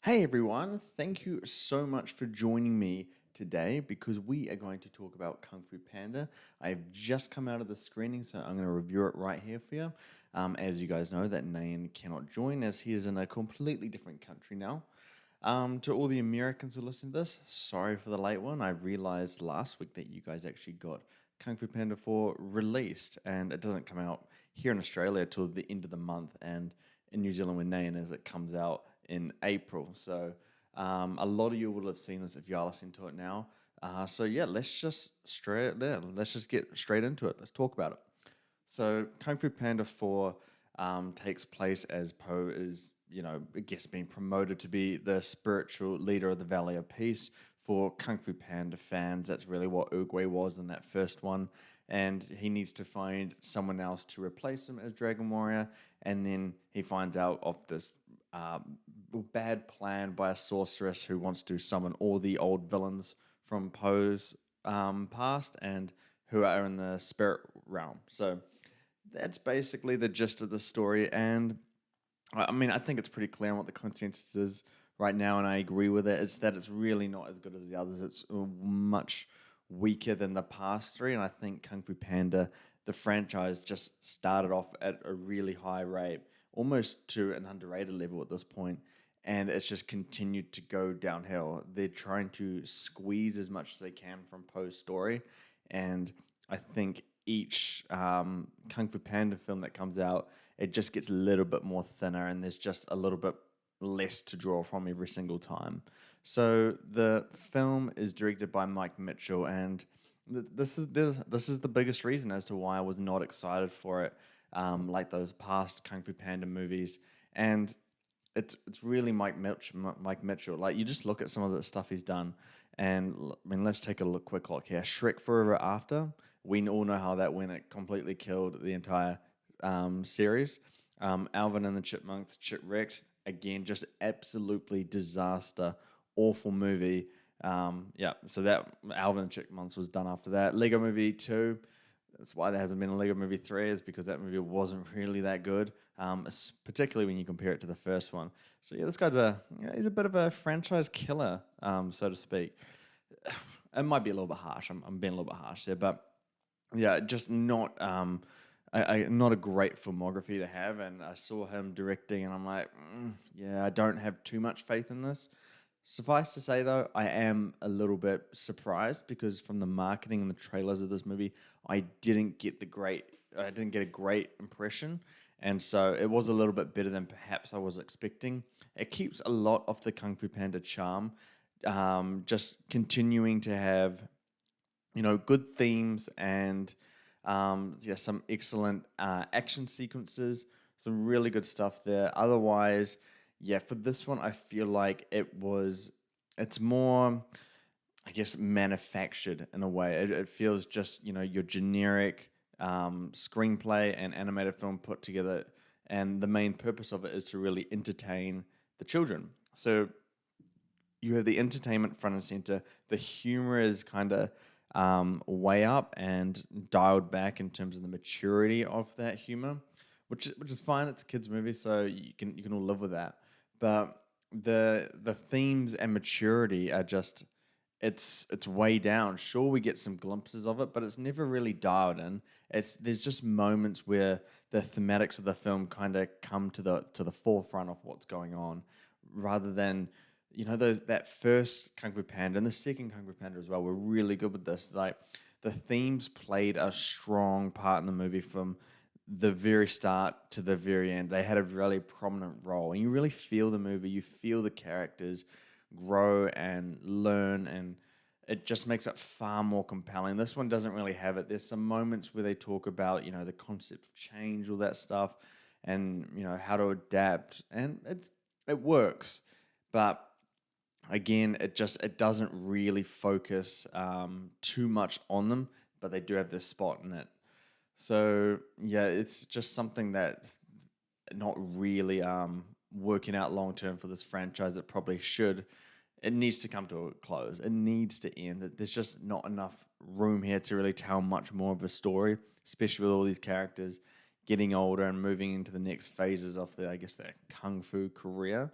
Hey everyone, thank you so much for joining me today because we are going to talk about Kung Fu Panda. I've just come out of the screening, so I'm going to review it right here for you. As you guys know, that Nayan cannot join as he is in a completely different country now. To all the Americans who listen to this, sorry for the late one. I realized last week that you guys actually got Kung Fu Panda 4 released, and it doesn't come out here in Australia till the end of the month, and in New Zealand with Nayan as it comes out in April. So a lot of you will have seen this if you are listening to it now. So yeah, let's just get straight into it. Let's talk about it. So Kung Fu Panda 4 takes place as Po is, I guess being promoted to be the spiritual leader of the Valley of Peace. For Kung Fu Panda fans, that's really what Oogway was in that first one. And he needs to find someone else to replace him as Dragon Warrior. And then he finds out of this bad plan by a sorceress who wants to summon all the old villains from Poe's past and who are in the spirit realm. So that's basically the gist of the story. And I mean, I think it's pretty clear on what the consensus is right now, and I agree with it. It's that it's really not as good as the others. It's much weaker than the past three, and I think Kung Fu Panda, the franchise, just started off at a really high rate, almost to an underrated level at this point, and it's just continued to go downhill. They're trying to squeeze as much as they can from Poe's story, and I think each Kung Fu Panda film that comes out, it just gets a little bit more thinner, and there's just a little bit less to draw from every single time. So the film is directed by Mike Mitchell, and this is the biggest reason as to why I was not excited for it, like those past Kung Fu Panda movies. And it's really Mike Mitchell. Like you just look at some of the stuff he's done, and I mean, let's take a quick look here. Shrek Forever After. We all know how that went. It completely killed the entire series. Alvin and the Chipmunks, Chipwrecked. Again, just absolutely disaster. Awful movie. Yeah, so that Alvin and Chipmunks was done after that. Lego Movie 2. That's why there hasn't been a Lego Movie 3, is because that movie wasn't really that good, particularly when you compare it to the first one. So yeah, this guy's he's a bit of a franchise killer, so to speak. It might be a little bit harsh. I'm being a little bit harsh there, but yeah, just not not a great filmography to have. And I saw him directing, and I'm like, yeah, I don't have too much faith in this. Suffice to say, though, I am a little bit surprised because from the marketing and the trailers of this movie, I didn't get a great impression, and so it was a little bit better than perhaps I was expecting. It keeps a lot of the Kung Fu Panda charm, just continuing to have good themes and yeah, some excellent action sequences, some really good stuff there. Otherwise, yeah, for this one, I feel like it's more, I guess, manufactured in a way. It feels just, your generic screenplay and animated film put together. And the main purpose of it is to really entertain the children. So you have the entertainment front and center. The humor is kind of way up and dialed back in terms of the maturity of that humor, which is fine. It's a kids movie, so you can all live with that. But the themes and maturity are just it's way down. Sure, we get some glimpses of it, but it's never really dialed in. There's just moments where the thematics of the film kind of come to the forefront of what's going on, rather than those that first Kung Fu Panda and the second Kung Fu Panda as well were really good with this. Like the themes played a strong part in the movie from the very start to the very end. They had a really prominent role, and you really feel the movie. You feel the characters grow and learn, and it just makes it far more compelling. This one doesn't really have it. There's some moments where they talk about the concept of change, all that stuff, and how to adapt, and it works, but again, it doesn't really focus too much on them, but they do have this spot in it. So yeah, it's just something that's not really working out long term for this franchise. It probably should. It needs to come to a close. It needs to end. There's just not enough room here to really tell much more of a story, especially with all these characters getting older and moving into the next phases of their kung fu career.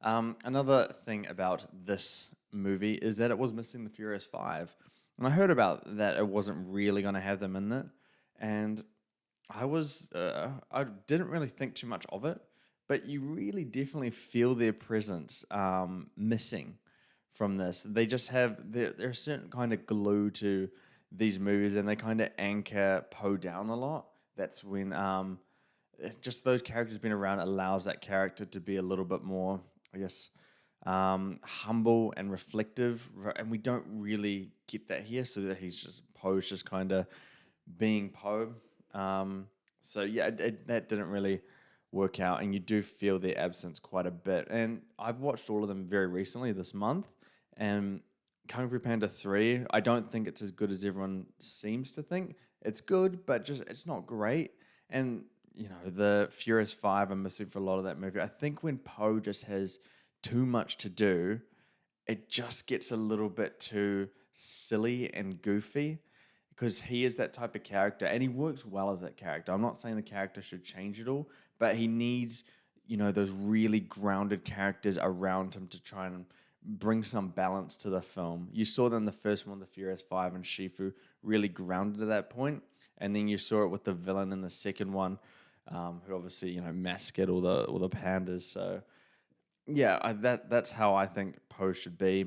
Another thing about this movie is that it was missing the Furious Five, and I heard about that it wasn't really going to have them in it, and I didn't really think too much of it, but you really definitely feel their presence missing from this. They just have they're a certain kind of glue to these movies, and they kind of anchor Poe down a lot. That's when just those characters being around allows that character to be a little bit more, I guess, humble and reflective, and we don't really get that here. So that Poe's just kind of being Poe. So yeah, that didn't really work out, and you do feel their absence quite a bit. And I've watched all of them very recently this month, and Kung Fu Panda 3, I don't think it's as good as everyone seems to think. It's good, but just it's not great. And the Furious 5 I'm missing for a lot of that movie. I think when Poe just has too much to do, it just gets a little bit too silly and goofy because he is that type of character and he works well as that character. I'm not saying the character should change at all, but he needs, those really grounded characters around him to try and bring some balance to the film. You saw that in the first one, The Furious Five, and Shifu really grounded at that point, and then you saw it with the villain in the second one, who obviously massacred all the pandas. So yeah, that's how I think Poe should be,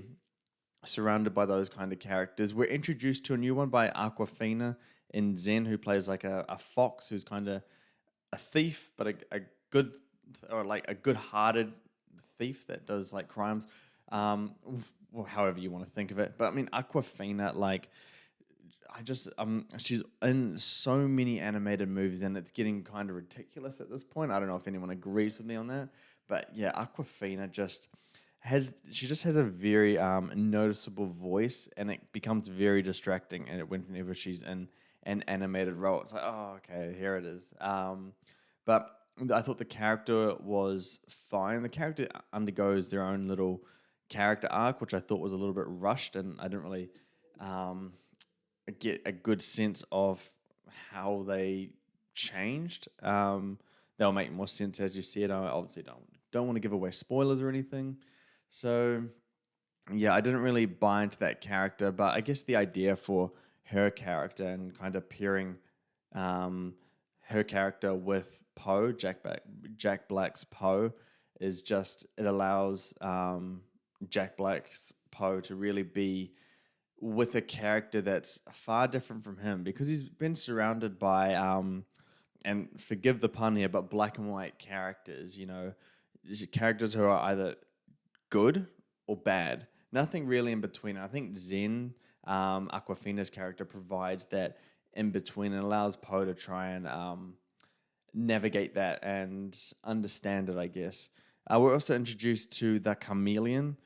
surrounded by those kind of characters. We're introduced to a new one by Aquafina in Zen, who plays like a fox who's kind of a thief, but a good or like a good-hearted thief that does like crimes. Well, however you want to think of it. But I mean, Aquafina, like, she's in so many animated movies, and it's getting kind of ridiculous at this point. I don't know if anyone agrees with me on that, but yeah, Aquafina just has a very noticeable voice, and it becomes very distracting. And whenever she's in an animated role, it's like, oh, okay, here it is. But I thought the character was fine. The character undergoes their own little character arc, which I thought was a little bit rushed, and I didn't really get a good sense of how they changed. They'll make more sense as you see it. I obviously don't want to give away spoilers or anything. So yeah, I didn't really buy into that character, but I guess the idea for her character and kind of pairing her character with Poe, Jack Black's Poe, is just it allows Jack Black's Poe to really be with a character that's far different from him because he's been surrounded by and forgive the pun here, but black and white characters. Characters who are either good or bad. Nothing really in between. I think Zen, Aquafina's character, provides that in between and allows Poe to try and navigate that and understand it, I guess. We're also introduced to the Chameleon,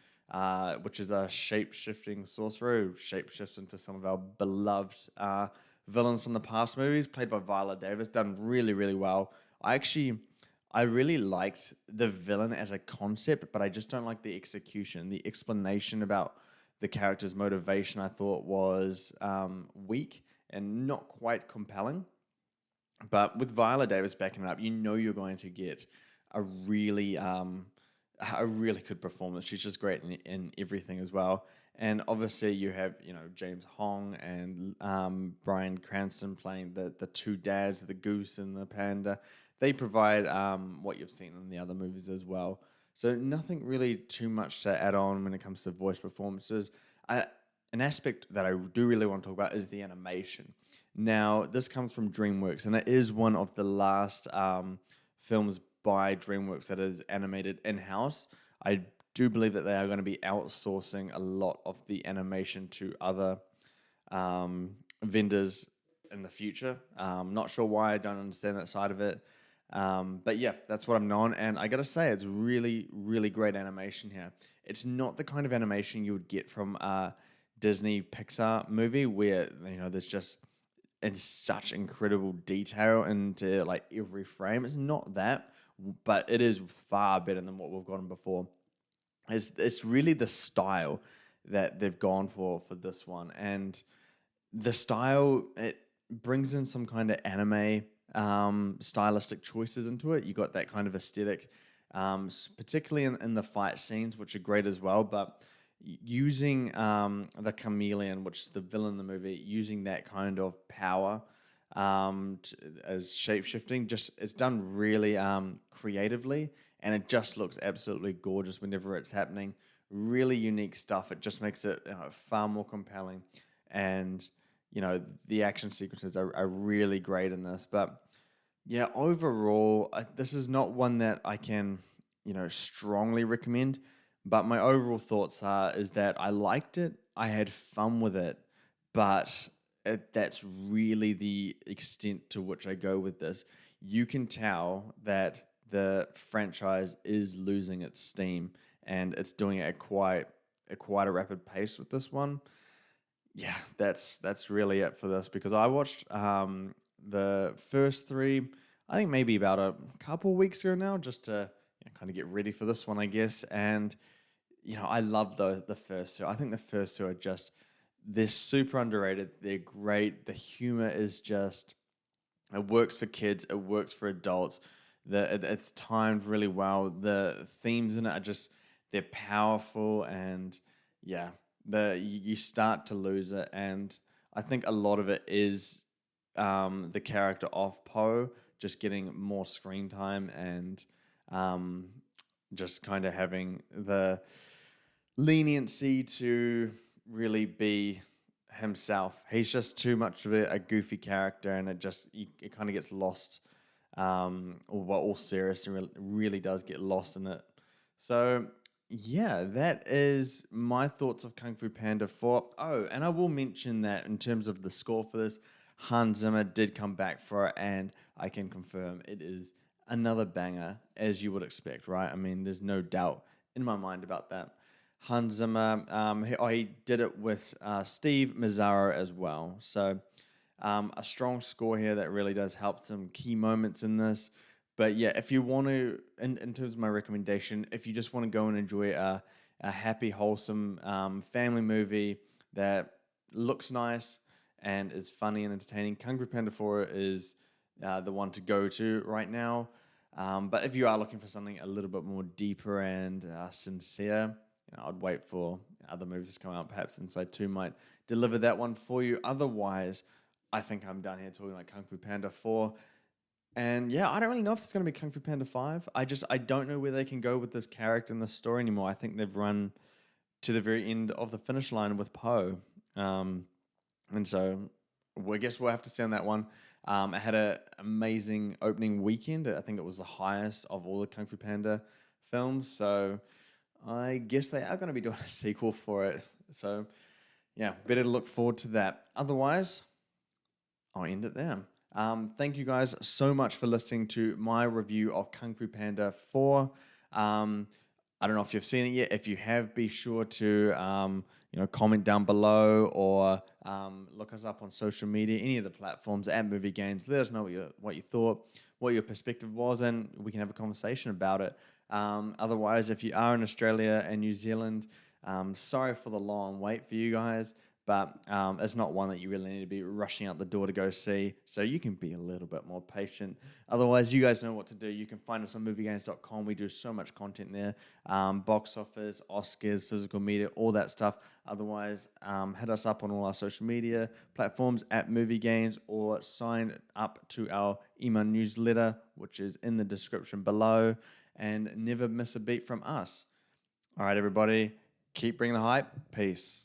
which is a shape-shifting sorcerer who shapeshifts into some of our beloved villains from the past movies, played by Viola Davis, done really, really well. I really liked the villain as a concept, but I just don't like the execution. The explanation about the character's motivation I thought was weak and not quite compelling. But with Viola Davis backing it up, you're going to get a really good performance. She's just great in everything as well. And obviously you have, James Hong and Bryan Cranston playing the two dads, the goose and the panda. They provide what you've seen in the other movies as well. So nothing really too much to add on when it comes to voice performances. An aspect that I do really want to talk about is the animation. Now, this comes from DreamWorks, and it is one of the last films by DreamWorks that is animated in-house. I do believe that they are going to be outsourcing a lot of the animation to other vendors in the future. Not sure why. I don't understand that side of it. But yeah, that's what I'm known. And I got to say, it's really, really great animation here. It's not the kind of animation you would get from a Disney Pixar movie where, there's just in such incredible detail into like every frame. It's not that, but it is far better than what we've gotten before. It's really the style that they've gone for this one, and the style, it brings in some kind of anime stylistic choices into it. You got that kind of aesthetic particularly in the fight scenes, which are great as well. But using the chameleon, which is the villain in the movie, using that kind of power as shape shifting, just it's done really creatively, and it just looks absolutely gorgeous whenever it's happening. Really unique stuff. It just makes it far more compelling, and the action sequences are really great in this. But yeah, overall, this is not one that I can, strongly recommend. But my overall thoughts is that I liked it, I had fun with it, but that's really the extent to which I go with this. You can tell that the franchise is losing its steam, and it's doing it at quite a rapid pace with this one. Yeah, that's really it for this, because I watched the first three, I think maybe about a couple weeks ago now, just to kind of get ready for this one, I guess. And I love the first two. I think the first two are just they're super underrated. They're great. The humor is just it works for kids. It works for adults. It's timed really well. The themes in it are just they're powerful, and yeah, you start to lose it. And I think a lot of it is the character of Poe just getting more screen time, and um, just kind of having the leniency to really be himself. He's just too much of a goofy character, and it kind of gets lost. All serious, and really does get lost in it. So yeah, that is my thoughts of Kung Fu Panda 4. Oh, and I will mention that in terms of the score for this, Hans Zimmer did come back for it, and I can confirm it is another banger, as you would expect, right? I mean, there's no doubt in my mind about that. Hans Zimmer, he did it with Steve Mazzaro as well. So a strong score here that really does help some key moments in this. But yeah, if you want to, in terms of my recommendation, if you just want to go and enjoy a happy, wholesome family movie that looks nice and is funny and entertaining, Kung Fu Panda 4 is the one to go to right now. But if you are looking for something a little bit more deeper and sincere, I'd wait for other movies to come out. Perhaps Inside 2 might deliver that one for you. Otherwise, I think I'm done here talking like Kung Fu Panda 4. And yeah, I don't really know if it's going to be Kung Fu Panda 5. I don't know where they can go with this character and this story anymore. I think they've run to the very end of the finish line with Poe. And so I guess we'll have to see on that one. It had an amazing opening weekend. I think it was the highest of all the Kung Fu Panda films. So I guess they are going to be doing a sequel for it. So yeah, better to look forward to that. Otherwise, I'll end it there. Thank you guys so much for listening to my review of Kung Fu Panda 4. I don't know if you've seen it yet. If you have, be sure to comment down below, or look us up on social media, any of the platforms at Movie Games. Let us know what you thought, what your perspective was, and we can have a conversation about it. Otherwise, if you are in Australia and New Zealand, sorry for the long wait for you guys. But it's not one that you really need to be rushing out the door to go see. So you can be a little bit more patient. Otherwise, you guys know what to do. You can find us on moviegames.com. We do so much content there. Box office, Oscars, physical media, all that stuff. Otherwise, hit us up on all our social media platforms at Movie Games, or sign up to our email newsletter, which is in the description below. And never miss a beat from us. All right, everybody. Keep bringing the hype. Peace.